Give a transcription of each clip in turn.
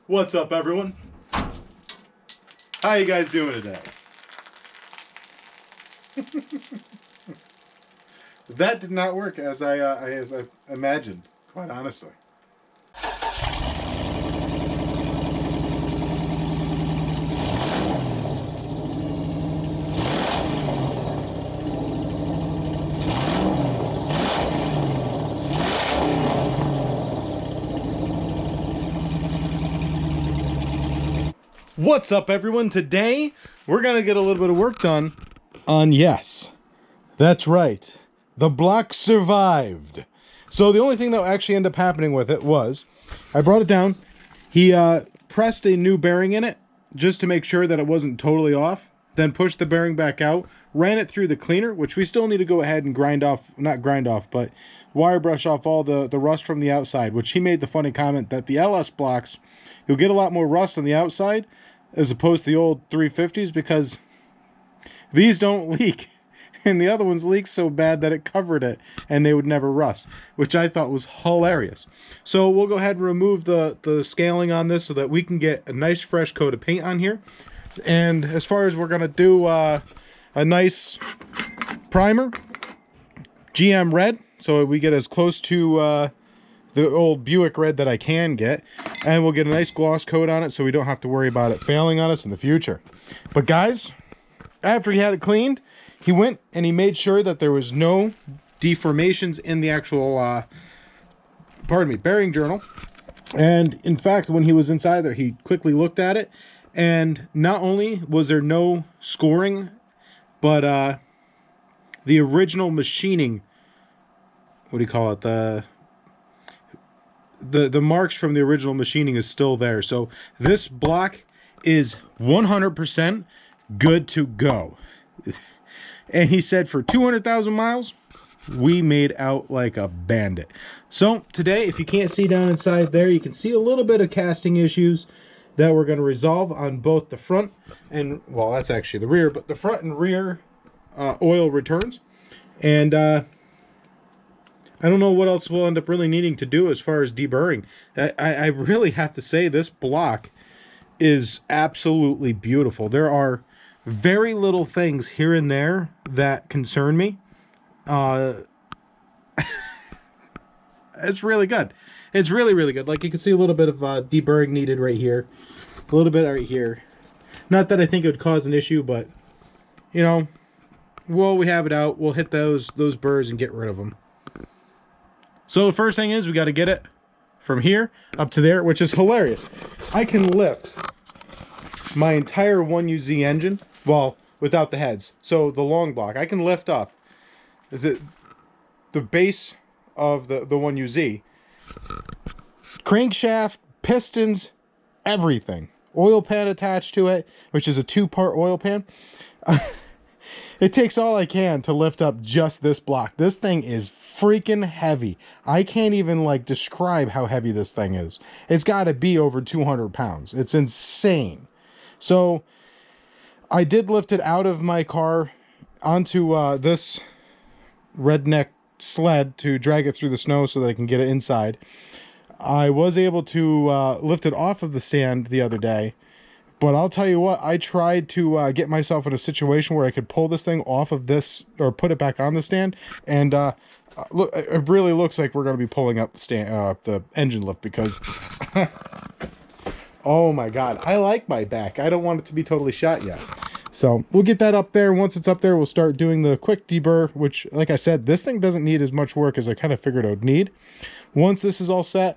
What's up, everyone? How you guys doing today? That did not work as I imagined, quite honestly. What's up, everyone? Today we're gonna get a little bit of work done on, yes, that's right, the block survived. So the only thing that actually ended up happening with it was I brought it down. He pressed a new bearing in it just to make sure that it wasn't totally off, then pushed the bearing back out, ran it through the cleaner, which we still need to go ahead and grind off, not grind off, but wire brush off all the rust from the outside, which he made the funny comment that the LS blocks, you'll get a lot more rust on the outside as opposed to the old 350s because these don't leak. And the other ones leak so bad that it covered it and they would never rust, which I thought was hilarious. So we'll go ahead and remove the scaling on this so that we can get a nice fresh coat of paint on here. And as far as we're going to do a nice primer, GM red, so we get as close to the old Buick red that I can get, and we'll get a nice gloss coat on it so we don't have to worry about it failing on us in the future. But guys, after he had it cleaned, he went and he made sure that there was no deformations in the actual bearing journal. And in fact, when he was inside there, he quickly looked at it, and not only was there no scoring, but the original machining, what do you call it, the marks from the original machining is still there. So this block is 100% good to go. And he said for 200,000 miles, we made out like a bandit. So today, if you can't see down inside there, you can see a little bit of casting issues that we're going to resolve on both the front and, well, that's actually the rear, but the front and rear oil returns. And I don't know what else we'll end up really needing to do as far as deburring. I really have to say this block is absolutely beautiful. There are very little things here and there that concern me. It's really good. It's really, really good. Like you can see a little bit of deburring needed right here. A little bit right here. Not that I think it would cause an issue, but, you know, while we have it out, we'll hit those burrs and get rid of them. So the first thing is we got to get it from here up to there, which is hilarious. I can lift my entire 1UZ engine, well, without the heads. So the long block, I can lift up the base of the 1UZ. Crankshaft, pistons, everything. Oil pan attached to it, which is a 2-part oil pan. It takes all I can to lift up just this block. This thing is freaking heavy. I can't even like describe how heavy this thing is. It's got to be over 200 pounds. It's insane. So I did lift it out of my car onto this redneck sled to drag it through the snow so that I can get it inside. I was able to lift it off of the stand the other day. But I'll tell you what, I tried to get myself in a situation where I could pull this thing off of this, or put it back on the stand, and look, it really looks like we're going to be pulling up the stand, the engine lift, because oh my god, I like my back. I don't want it to be totally shot yet. So we'll get that up there. Once it's up there, we'll start doing the quick deburr, which, like I said, this thing doesn't need as much work as I kind of figured it would need. Once this is all set,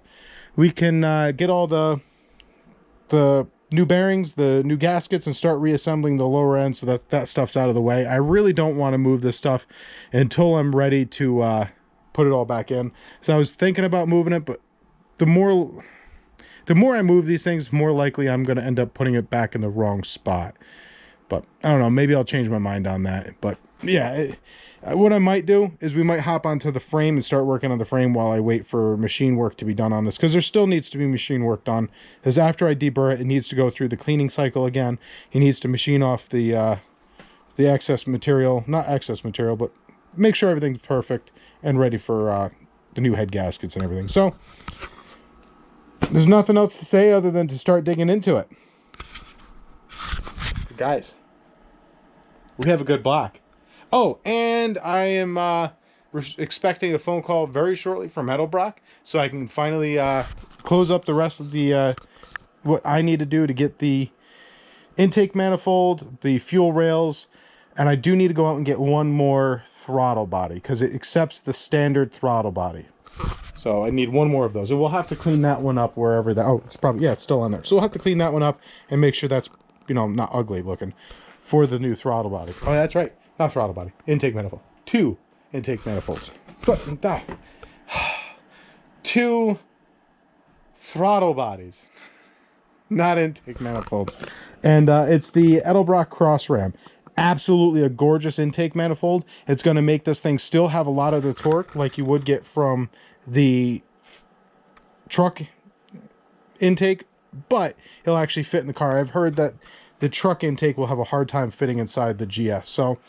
we can get all the new bearings, the new gaskets, and start reassembling the lower end so that that stuff's out of the way. I really don't want to move this stuff until I'm ready to put it all back in. So I was thinking about moving it, but the more I move these things, more likely I'm going to end up putting it back in the wrong spot. But I don't know, maybe I'll change my mind on that. But yeah, what I might do is we might hop onto the frame and start working on the frame while I wait for machine work to be done on this, because there still needs to be machine work done, because after I deburr it, it needs to go through the cleaning cycle again. He needs to machine off the excess material, not excess material, but make sure everything's perfect and ready for the new head gaskets and everything. So there's nothing else to say other than to start digging into it. Guys, we have a good block. Oh, and I am expecting a phone call very shortly from Edelbrock, so I can finally close up the rest of the what I need to do to get the intake manifold, the fuel rails, and I do need to go out and get one more throttle body because it accepts the standard throttle body. So I need one more of those, and we'll have to clean that one up wherever that. Oh, it's probably, yeah, it's still on there. So we'll have to clean that one up and make sure that's, you know, not ugly looking for the new throttle body. Oh, that's right, not throttle body, intake manifold. 2 intake manifolds, but two throttle bodies, not intake manifolds. And it's the Edelbrock cross ram. Absolutely a gorgeous intake manifold. It's going to make this thing still have a lot of the torque like you would get from the truck intake, but it'll actually fit in the car. I've heard that the truck intake will have a hard time fitting inside the GS, so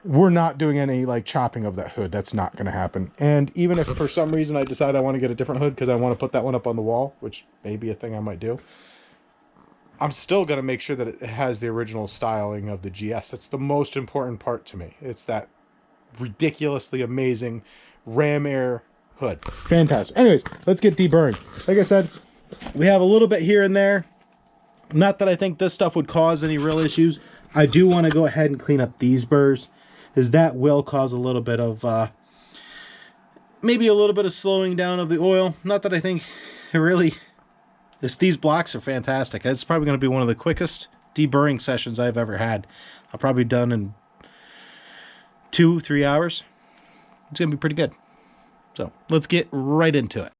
we're not doing any like chopping of that hood. That's not going to happen. And even if for some reason I decide I want to get a different hood because I want to put that one up on the wall, which may be a thing I might do, I'm still going to make sure that it has the original styling of the GS. That's the most important part to me. It's that ridiculously amazing Ram Air hood. Fantastic. Anyways, let's get deburring. Like I said, we have a little bit here and there. Not that I think this stuff would cause any real issues. I do want to go ahead and clean up these burrs, because that will cause a little bit of, maybe a little bit of slowing down of the oil. Not that I think it really... These blocks are fantastic. It's probably going to be one of the quickest deburring sessions I've ever had. I'll probably done in 2-3 hours. It's going to be pretty good. So let's get right into it.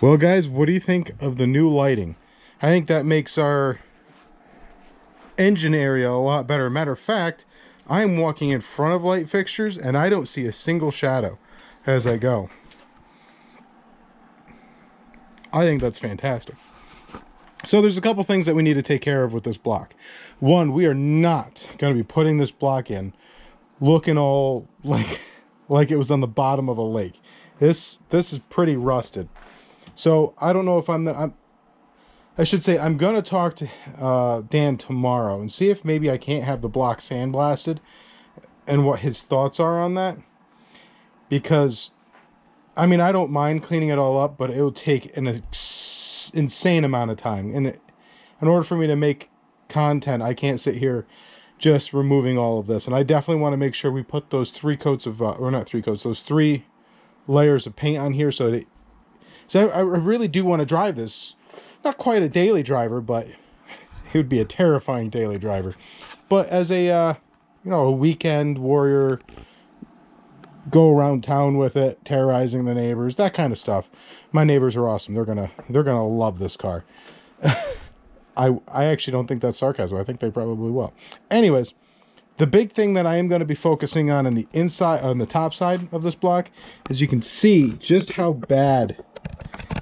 Well, guys, what do you think of the new lighting? I think that makes our engine area a lot better. Matter of fact, I'm walking in front of light fixtures and I don't see a single shadow as I go. I think that's fantastic. So there's a couple things that we need to take care of with this block. One, we are not going to be putting this block in looking all like it was on the bottom of a lake. This is pretty rusted. So I don't know if I should say I'm going to talk to Dan tomorrow and see if maybe I can't have the block sandblasted and what his thoughts are on that. Because I mean, I don't mind cleaning it all up, but it will take an insane amount of time. And in order for me to make content, I can't sit here just removing all of this. And I definitely want to make sure we put those 3 coats of, or not 3 coats, those 3 layers of paint on here. So I really do want to drive this. Not quite a daily driver, but it would be a terrifying daily driver. But as a, you know, a weekend warrior, go around town with it, terrorizing the neighbors, that kind of stuff. My neighbors are awesome. They're gonna love this car. I actually don't think that's sarcasm. I think they probably will. Anyways, the big thing that I am going to be focusing on the inside, on the top side of this block, is you can see just how bad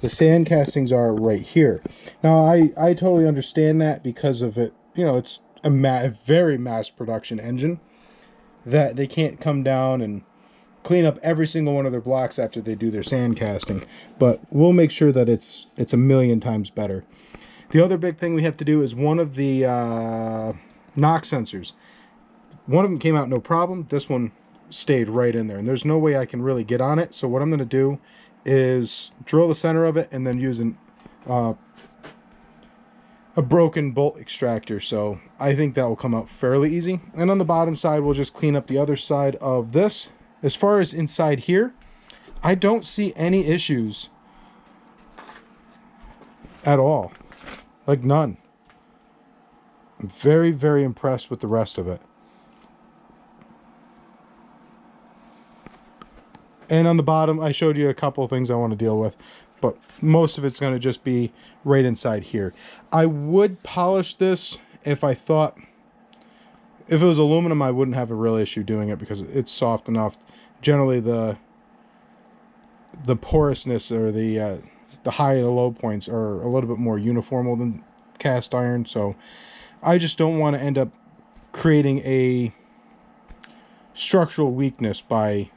the sand castings are right here. Now I totally understand that because of it. You know, it's a very mass production engine that they can't come down and clean up every single one of their blocks after they do their sand casting, but we'll make sure that it's a million times better. The other big thing we have to do is one of the knock sensors. One of them came out no problem. This one stayed right in there, and there's no way I can really get on it. So what I'm going to do is drill the center of it and then use a broken bolt extractor. So I think that will come out fairly easy. And on the bottom side, we'll just clean up the other side of this. As far as inside here, I don't see any issues at all. Like none. I'm very, very impressed with the rest of it. And on the bottom, I showed you a couple of things I want to deal with, but most of it's going to just be right inside here. I would polish this if I thought, if it was aluminum, I wouldn't have a real issue doing it because it's soft enough. Generally, the porousness or the high and the low points are a little bit more uniform than cast iron, so I just don't want to end up creating a structural weakness by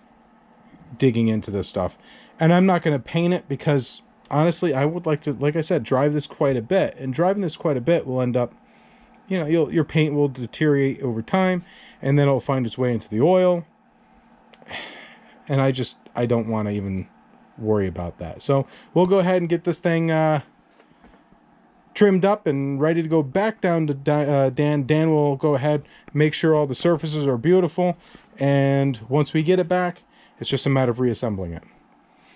digging into this stuff. And I'm not going to paint it because honestly, I would like to, like I said, drive this quite a bit. And driving this quite a bit will end up, you know, your paint will deteriorate over time, and then it'll find its way into the oil. And I don't want to even worry about that. So we'll go ahead and get this thing trimmed up and ready to go back down to Dan. Dan will go ahead, make sure all the surfaces are beautiful, and once we get it back, it's just a matter of reassembling it.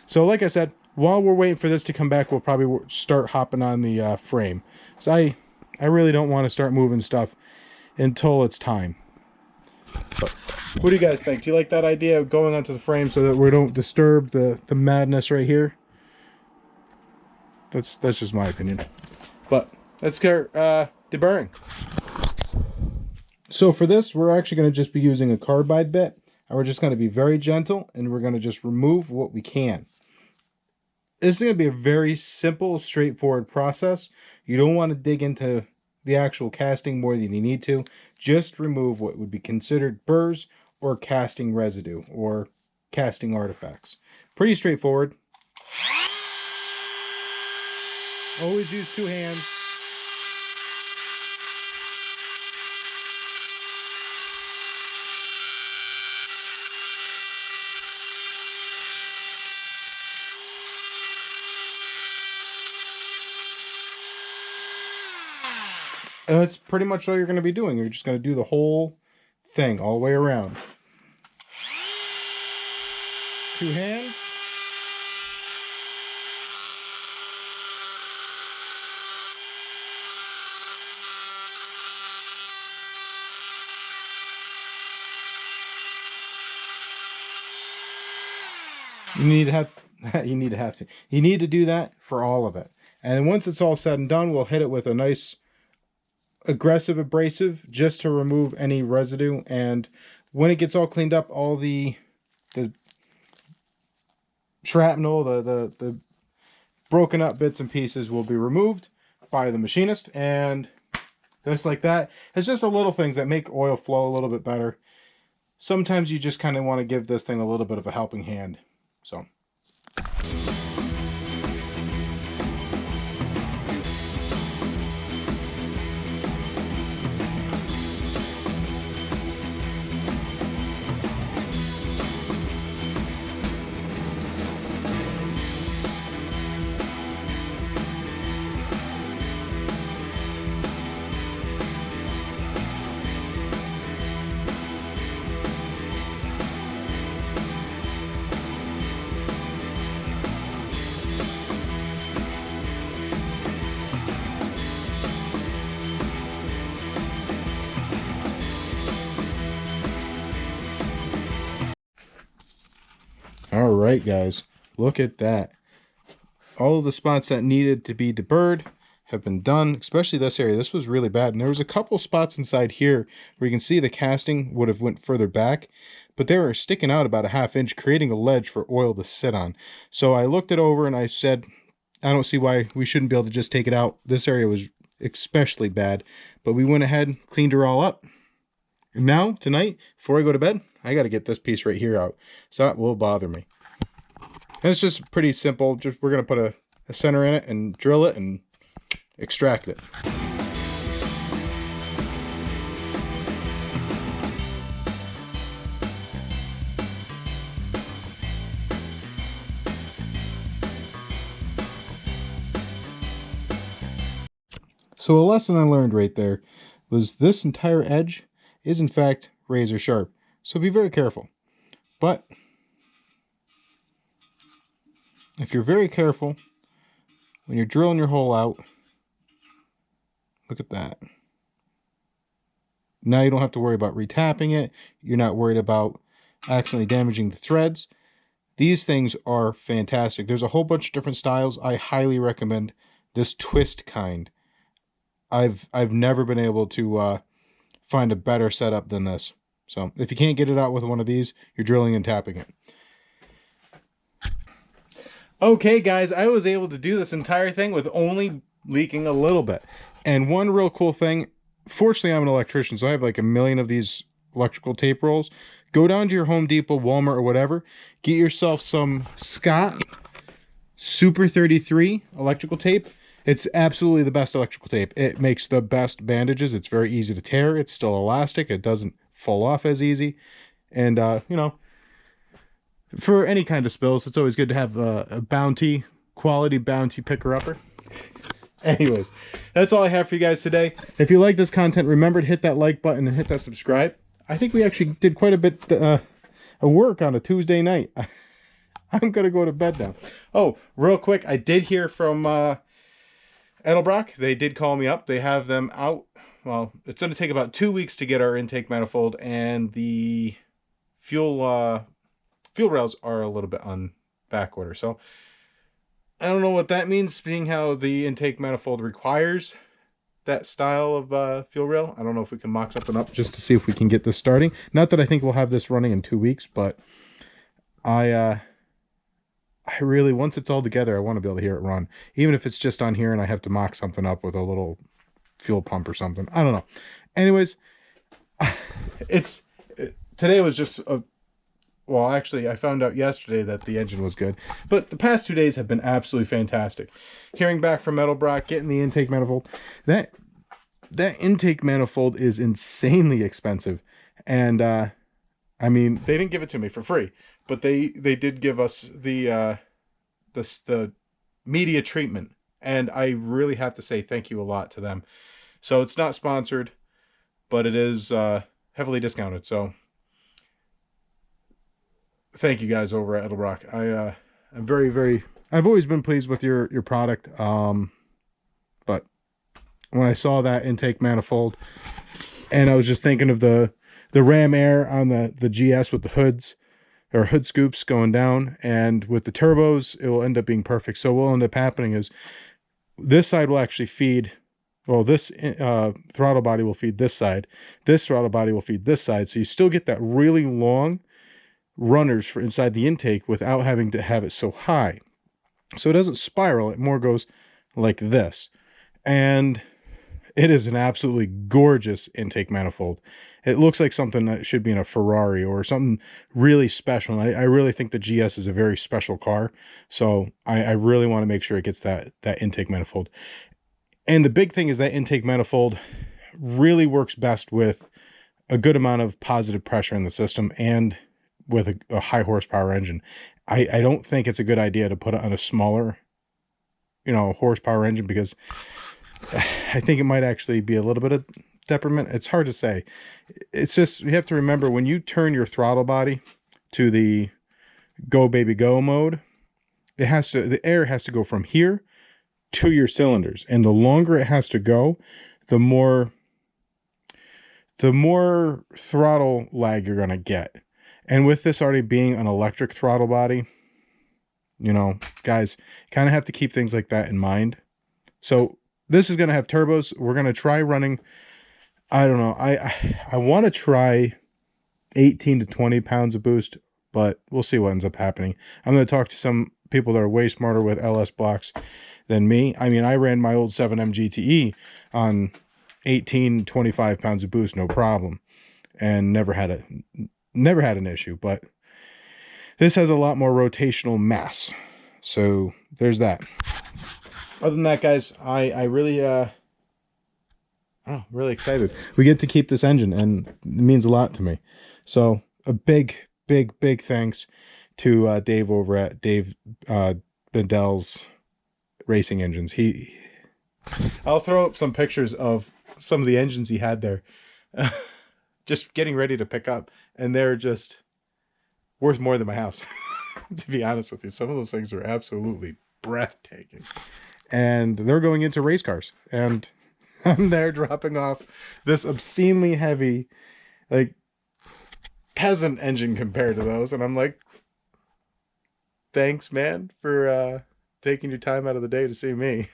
So like I said, while we're waiting for this to come back, we'll probably start hopping on the frame. So I really don't want to start moving stuff until it's time. But what do you guys think? Do you like that idea of going onto the frame so that we don't disturb the madness right here? That's just my opinion. But let's get deburring. So for this, we're actually going to just be using a carbide bit, and we're just going to be very gentle, and we're going to just remove what we can. This is going to be a very simple, straightforward process. You don't want to dig into the actual casting more than you need to. Just remove what would be considered burrs or casting residue or casting artifacts. Pretty straightforward. Always use 2 hands. And that's pretty much all you're going to be doing. You're just going to do the whole thing all the way around. 2 hands. You need to do that for all of it. And once it's all said and done, we'll hit it with a nice aggressive abrasive just to remove any residue. And when it gets all cleaned up, all the shrapnel, the broken up bits and pieces will be removed by the machinist. And just like that, it's just the little things that make oil flow a little bit better. Sometimes you just kind of want to give this thing a little bit of a helping hand. So. All right, guys, look at that. All of the spots that needed to be deburred have been done, especially this area. This was really bad, and there was a couple spots inside here where you can see the casting would have went further back, but they were sticking out about a 1/2 inch, creating a ledge for oil to sit on. So I looked it over and I said, I don't see why we shouldn't be able to just take it out. This area was especially bad, but we went ahead, cleaned her all up. And now, tonight, before I go to bed, I got to get this piece right here out. So that will bother me. And it's just pretty simple. Just we're going to put a center in it and drill it and extract it. So a lesson I learned right there was this entire edge is in fact razor sharp. So be very careful. But if you're very careful when you're drilling your hole out, look at that. Now you don't have to worry about retapping it. You're not worried about accidentally damaging the threads. These things are fantastic. There's a whole bunch of different styles. I highly recommend this twist kind. I've never been able to find a better setup than this. So if you can't get it out with one of these, you're drilling and tapping it. Okay, guys, I was able to do this entire thing with only leaking a little bit. And one real cool thing, fortunately I'm an electrician, so I have like a million of these electrical tape rolls. Go down to your Home Depot, Walmart, or whatever, get yourself some Scott Super 33 electrical tape. It's absolutely the best electrical tape. It makes the best bandages. It's very easy to tear. It's still elastic. It doesn't fall off as easy. And, you know, for any kind of spills, it's always good to have a quality bounty picker-upper. Anyways, that's all I have for you guys today. If you like this content, remember to hit that like button and hit that subscribe. I think we actually did quite a bit of work on a Tuesday night. I'm going to go to bed now. Oh, real quick, I did hear from Edelbrock. They did call me up. They have them out. Well, it's going to take about 2 weeks to get our intake manifold, and the fuel rails are a little bit on back order. So I don't know what that means, being how the intake manifold requires that style of fuel rail. I don't know if we can mock something up just to see if we can get this starting. Not that I think we'll have this running in 2 weeks, but I really, once it's all together, I want to be able to hear it run. Even if it's just on here and I have to mock something up with a little fuel pump or something. I don't know. Anyways, today was just a... Well, actually, I found out yesterday that the engine was good. But the past 2 days have been absolutely fantastic. Hearing back from Edelbrock, getting the intake manifold. That intake manifold is insanely expensive. And, I mean, they didn't give it to me for free. But they did give us the media treatment. And I really have to say thank you a lot to them. So it's not sponsored, but it is heavily discounted. So thank you guys over at Edelbrock. I'm very, I've always been pleased with your product. But when I saw that intake manifold, and I was just thinking of the ram air on the GS with the hoods, or hood scoops going down, and with the turbos, it will end up being perfect. So what will end up happening is this side will actually feed, well, this throttle body will feed this side. This throttle body will feed this side. So you still get that really long runners for inside the intake without having to have it so high. So it doesn't spiral. It more goes like this. And it is an absolutely gorgeous intake manifold. It looks like something that should be in a Ferrari or something really special. And I really think the GS is a very special car. So I really want to make sure it gets that intake manifold. And the big thing is that intake manifold really works best with a good amount of positive pressure in the system and with a high horsepower engine. I don't think it's a good idea to put it on a smaller, horsepower engine, because I think it might actually be a little bit of detriment. It's hard to say. It's just, you have to remember, when you turn your throttle body to the go baby go mode, the air has to go from here to your cylinders. And the longer it has to go, the more throttle lag you're going to get. And with this already being an electric throttle body, guys, kind of have to keep things like that in mind. So this is going to have turbos. We're going to try running, I don't know, I want to try 18 to 20 pounds of boost, but we'll see what ends up happening. I'm going to talk to some people that are way smarter with LS blocks than me. I mean, I ran my old 7M GTE on 18, 25 pounds of boost, no problem, and never had an issue. But this has a lot more rotational mass, so there's that. Other than that, guys, I really really excited. We get to keep this engine, and it means a lot to me. So a big thanks to Dave over at Bedell's Racing Engines. I'll throw up some pictures of some of the engines he had there, just getting ready to pick up, and they're just worth more than my house. To be honest with you, some of those things are absolutely breathtaking, and they're going into race cars, and I'm there dropping off this obscenely heavy, like, peasant engine compared to those, and I'm like, thanks, man, for taking your time out of the day to see me.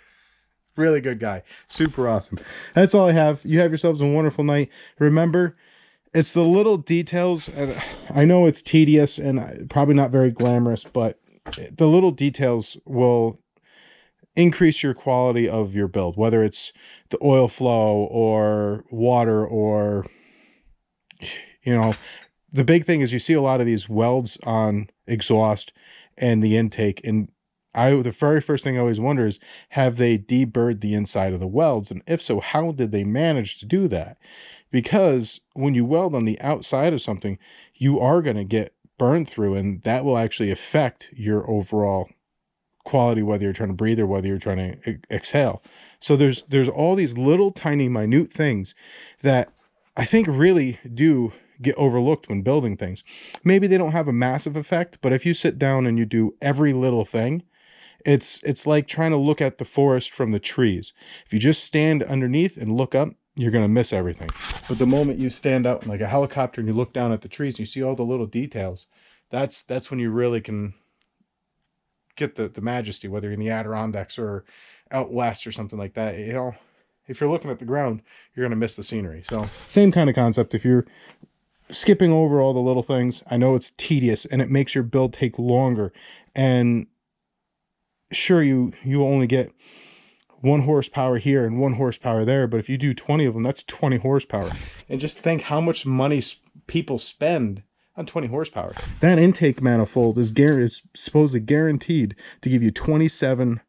Really good guy. Super awesome. That's all I have. You have yourselves a wonderful night. Remember, it's the little details, and I know it's tedious and probably not very glamorous, but the little details will increase your quality of your build, whether it's the oil flow or water, or, the big thing is you see a lot of these welds on exhaust and the intake, and the very first thing I always wonder is, have they deburred the inside of the welds? And if so, how did they manage to do that? Because when you weld on the outside of something, you are going to get burned through, and that will actually affect your overall quality, whether you're trying to breathe or whether you're trying to exhale. So there's all these little tiny minute things that I think really do get overlooked when building things. Maybe they don't have a massive effect, but if you sit down and you do every little thing, it's like trying to look at the forest from the trees. If you just stand underneath and look up, you're going to miss everything. But the moment you stand out like a helicopter and you look down at the trees and you see all the little details, that's when you really can get the majesty, whether you're in the Adirondacks or out west or something like that. You know, if you're looking at the ground, you're going to miss the scenery. So same kind of concept. If you're skipping over all the little things, I know it's tedious and it makes your build take longer. And sure, you only get 1 horsepower here and 1 horsepower there, but if you do 20 of them, that's 20 horsepower. And just think how much money people spend on 20 horsepower. That intake manifold is supposedly guaranteed to give you 27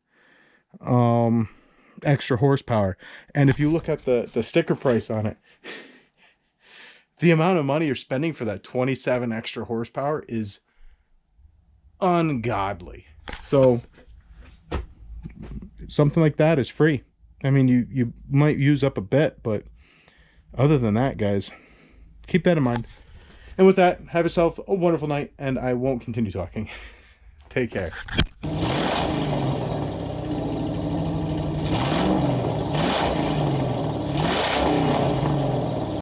extra horsepower. And if you look at the sticker price on it, the amount of money you're spending for that 27 extra horsepower is ungodly. So something like that is free. I mean, you might use up a bit, but other than that, guys, keep that in mind. And with that, have yourself a wonderful night, and I won't continue talking. Take care.